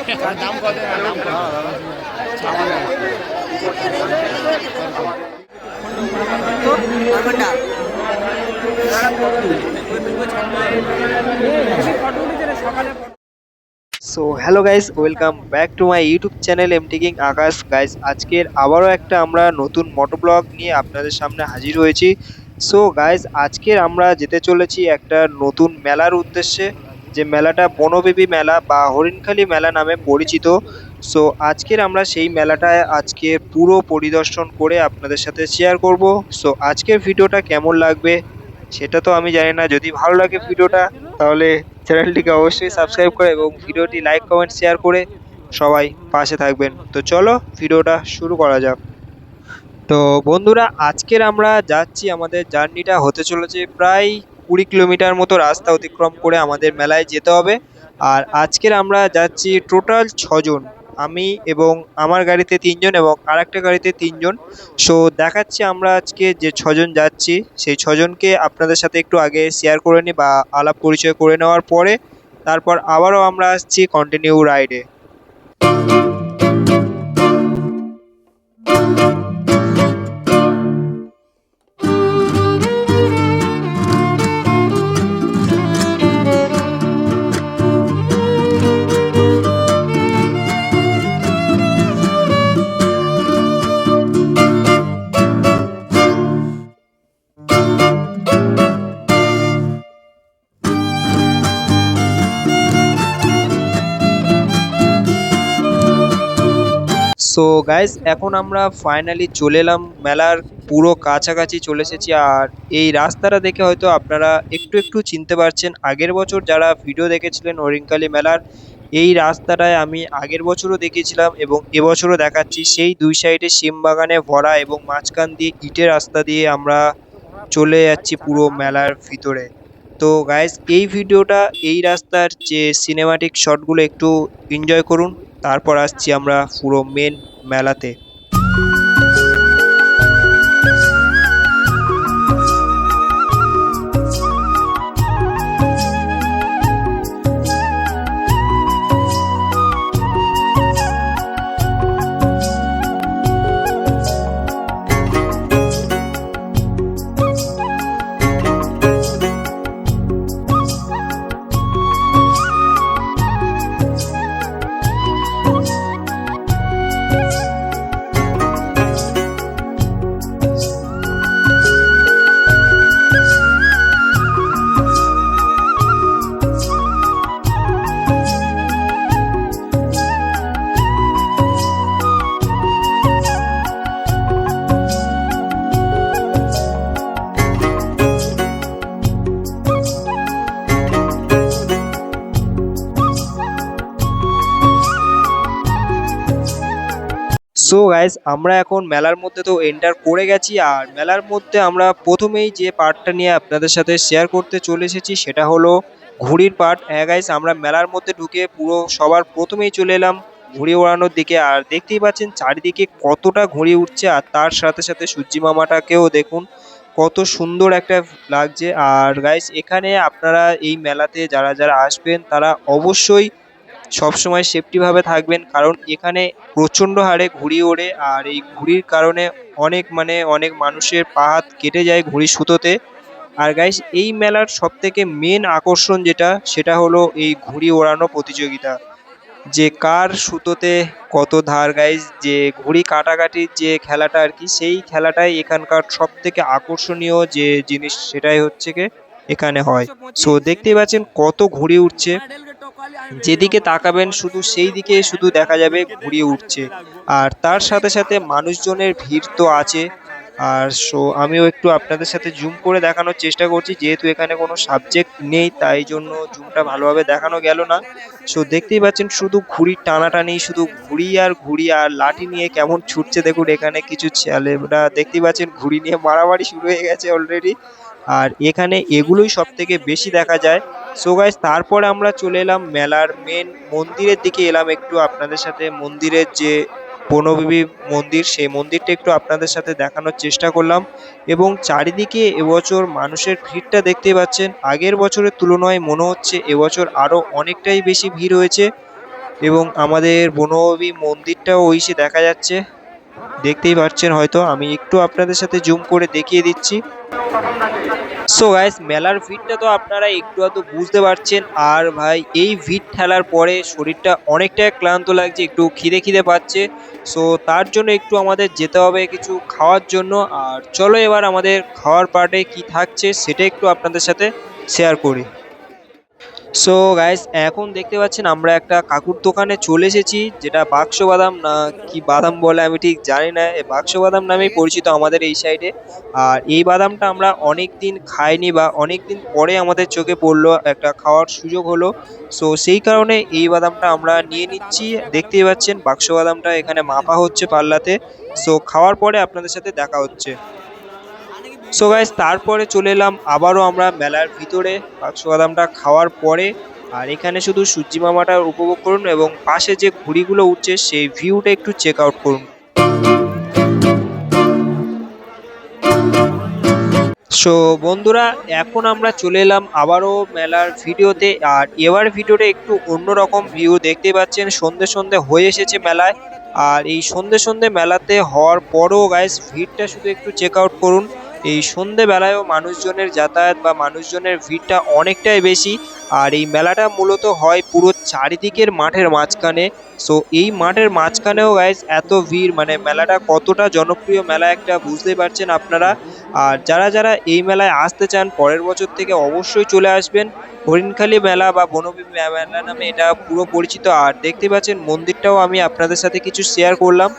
So hello guys, welcome back to my YouTube channel MT king Akash. Guys, আজকের আবারও একটা আমরা নতুন মোটো ব্লগ নিয়ে আপনাদের সামনে হাজির হয়েছি। সো গাইস, আজকের আমরা যেতে চলেছি একটা নতুন মেলার উদ্দেশ্যে, যে মেলাটা বনবিবি মেলা বা হরিণখালি মেলা নামে পরিচিত। সো আজকের আমরা সেই মেলাটায় আজকে পুরো পরিদর্শন করে আপনাদের সাথে শেয়ার করব। সো আজকের ভিডিওটা কেমন লাগবে সেটা তো আমি জানি না। যদি ভালো লাগে ভিডিওটা, তাহলে চ্যানেলটিকে অবশ্যই সাবস্ক্রাইব করে এবং ভিডিওটি লাইক কমেন্ট শেয়ার করে সবাই পাশে থাকবেন। তো চলো ভিডিওটা শুরু করা যাক। তো বন্ধুরা, আজকের আমরা যাচ্ছি, আমাদের জার্নিটা হতে চলেছে প্রায় 20 কিলোমিটার মতো রাস্তা অতিক্রম করে আমাদের মেলায় যেতে হবে। আর আজকের আমরা যাচ্ছি টোটাল 6 জন, আমি এবং আমার গাড়িতে 3 জন এবং আরেকটা গাড়িতে 3 জন। সো দেখাচ্ছি আমরা আজকে যে 6 জন যাচ্ছি, সেই 6 জনকে আপনাদের সাথে একটু আগে শেয়ার করে নিই বা আলাপ পরিচয় করে নেওয়ার পরে তারপর আবারও আমরা আসছি কন্টিনিউ রাইডে। সো গাইস, এখন আমরা ফাইনালি চলে এলাম মেলার পুরো কাছাকাছি চলে এসেছি। আর এই রাস্তাটা দেখে হয়তো আপনারা একটু একটু চিনতে পারছেন। আগের বছর যারা ভিডিও দেখেছিলেন হরিণখালি মেলার, এই রাস্তাটায় আমি আগের বছরও দেখেছিলাম এবং এবছরও দেখাচ্ছি। সেই দুই সাইডে শিম বাগানে ভরা এবং মাঝখান দিয়ে ইটের রাস্তা দিয়ে আমরা চলে যাচ্ছি পুরো মেলার ভিতরে। তো গাইস, এই ভিডিওটা এই রাস্তার যে সিনেমাটিক শটগুলো একটু এনজয় করুন, তারপর আসছি আমরা পুরো মেন মেলাতে। সো গাইস, আমরা এখন মেলার মধ্যে তো এন্টার করে গেছি। আর মেলার মধ্যে আমরা প্রথমেই যে পার্টটা নিয়ে আপনাদের সাথে শেয়ার করতে চলে এসেছি সেটা হলো ঘুড়ির পার্ট। হ্যাঁ গাইস, আমরা মেলার মধ্যে ঢুকে পুরো সবার প্রথমেই চলে এলাম ঘুড়ি ওড়ানোর দিকে। আর দেখতেই পাচ্ছেন চারিদিকে কতটা ঘুড়ি উঠছে, আর তার সাথে সাথে সূর্যি মামাটাকেও দেখুন কত সুন্দর একটা লাগছে। আর গাইস, এখানে আপনারা এই মেলাতে যারা যারা আসবেন তারা অবশ্যই সবসময় সেফটিভাবে থাকবেন, কারণ এখানে প্রচণ্ড হারে ঘুড়ি ওড়ে। আর এই ঘুড়ির কারণে অনেক মানুষের পা হাত কেটে যায় ঘুড়ি সুতোতে। আর গাইস, এই মেলার সবথেকে মেন আকর্ষণ যেটা, সেটা হলো এই ঘুড়ি ওড়ানো প্রতিযোগিতা, যে কার সুতোতে কত ধার। গাইস, যে ঘুড়ি কাটাকাটির যে খেলাটা আর কি, সেই খেলাটাই এখানকার সবথেকে আকর্ষণীয় যে জিনিস, সেটাই হচ্ছে কি এখানে হয়। সো দেখতেই পাচ্ছেন কত ঘুড়ি উঠছে, যেদিকে তাকাবেন শুধু সেই দিকে শুধু দেখা যাবে ঘুড়ি উঠছে। আর তার সাথে সাথে মানুষজনের ভিড় তো আছে। আর সো আমিও একটু আপনাদের সাথে জুম করে দেখানোর চেষ্টা করছি, যেহেতু এখানে কোনো সাবজেক্ট নেই তাই জন্য জুমটা ভালোভাবে দেখানো গেল না। সো দেখতেই পাচ্ছেন শুধু ঘুড়ির টানাটানি, শুধু ঘুড়ি আর লাঠি নিয়ে কেমন ছুটছে দেখুন। এখানে কিছু ছেলেরা দেখতেই পাচ্ছেন ঘুড়ি নিয়ে মারামারি শুরু হয়ে গেছে অলরেডি। আর এখানে এগুলোই সব থেকে বেশি দেখা যায়। সো গাইস, তারপর আমরা চলে এলাম মেলার মেন মন্দিরের দিকে এলাম। একটু আপনাদের সাথে মন্দিরের যে বনবিবি মন্দির, সেই মন্দিরটা একটু আপনাদের সাথে দেখানোর চেষ্টা করলাম। এবং চারিদিকে এবছর মানুষের ভিড়টা দেখতে পাচ্ছেন, আগের বছরের তুলনায় মনে হচ্ছে এবছর আরো অনেকটাই বেশি ভিড় হয়েছে। এবং আমাদের বনভূমি মন্দিরটাও ওই সে দেখা যাচ্ছে, দেখতেই পাচ্ছেন হয়তো। আমি একটু আপনাদের সাথে জুম করে দেখিয়ে দিচ্ছি। সো গাইস, মেলার ভিড়টা তো আপনারা একটু আধটু বুঝতে পারছেন। আর ভাই এই ভিড় ঠেলার পরে শরীরটা অনেকটাই ক্লান্ত লাগছে, একটু খিদে খিদে পাচ্ছে। সো তার জন্য একটু আমাদের যেতে হবে কিছু খাওয়ার জন্য। আর চলো এবার আমাদের খাওয়ার পার্টে কি থাকছে সেটা একটু আপনাদের সাথে শেয়ার করি। সো গাইস, এখন দেখতে পাচ্ছেন আমরা একটা কাকুর দোকানে চলে এসেছি, যেটা বাক্স বাদাম না কি বাদাম বলে আমি ঠিক জানি না, এই বাক্স বাদাম নামেই পরিচিত আমাদের এই সাইডে। আর এই বাদামটা আমরা অনেক দিন খাইনি বা অনেক দিন পরে আমাদের চোখে পড়লো, একটা খাওয়ার সুযোগ হলো। সো সেই কারণে এই বাদামটা আমরা নিয়ে নিচ্ছি। দেখতেই পাচ্ছেন বাক্স বাদামটা এখানে মাপা হচ্ছে পাল্লাতে। সো খাওয়ার পরে আপনাদের সাথে দেখা হচ্ছে। সো গাইস, তারপরে চলে এলাম আবারও আমরা মেলার ভিতরে বাক্স বাদামটা খাওয়ার পরে। আর এখানে শুধু সূর্যি মামাটা উপভোগ করুন এবং পাশে যে ঘুড়িগুলো উঠছে সেই ভিউটা একটু চেক আউট করুন। সো বন্ধুরা, এখন আমরা চলে এলাম আবারও মেলার ভিডিওতে। আর এবার ভিডিওটা একটু অন্যরকম ভিউ, দেখতে পাচ্ছেন সন্ধে সন্ধে হয়ে এসেছে মেলায়। আর এই সন্ধে সন্ধে মেলাতে হওয়ার পরও গাইস ভিড়টা শুধু একটু চেক আউট করুন। এই সন্ধেবেলায়ও মানুষজনের যাতায়াত বা মানুষজনের ভিড়টা অনেকটাই বেশি। আর এই মেলাটা মূলত হয় পুরো চারিদিকের মাঠের মাঝখানে। সো এই মাঠের মাঝখানেও গাইস এত ভিড়, মানে মেলাটা কতটা জনপ্রিয় মেলা একটা বুঝতেই পারছেন আপনারা। আর যারা যারা এই মেলায় আসতে চান পরের বছর থেকে অবশ্যই চলে আসবেন। হরিণখালি মেলা বা বনভূমি মেলা নামে এটা পুরো পরিচিত। আর দেখতে পাচ্ছেন মন্দিরটাও আমি আপনাদের সাথে কিছু শেয়ার করলাম।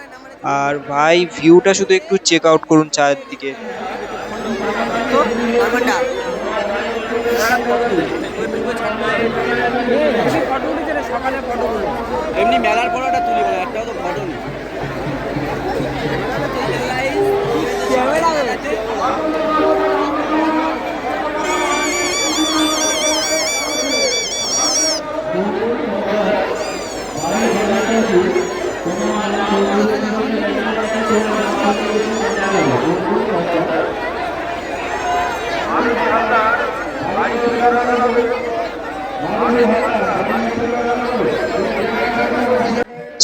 আর ভাই ভিউটা শুধু একটু চেক আউট করুন চারদিকে। এমনি মেলার ফটোটা তুলি বলে একটাও তো ফটো নেই।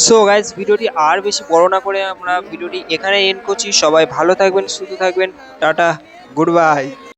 সো গাইজ, ভিডিওটি আর বেশি বড় না করে আমরা ভিডিওটি এখানে এন্ড করছি। সবাই ভালো থাকবেন, সুস্থ থাকবেন। Tata, good bye.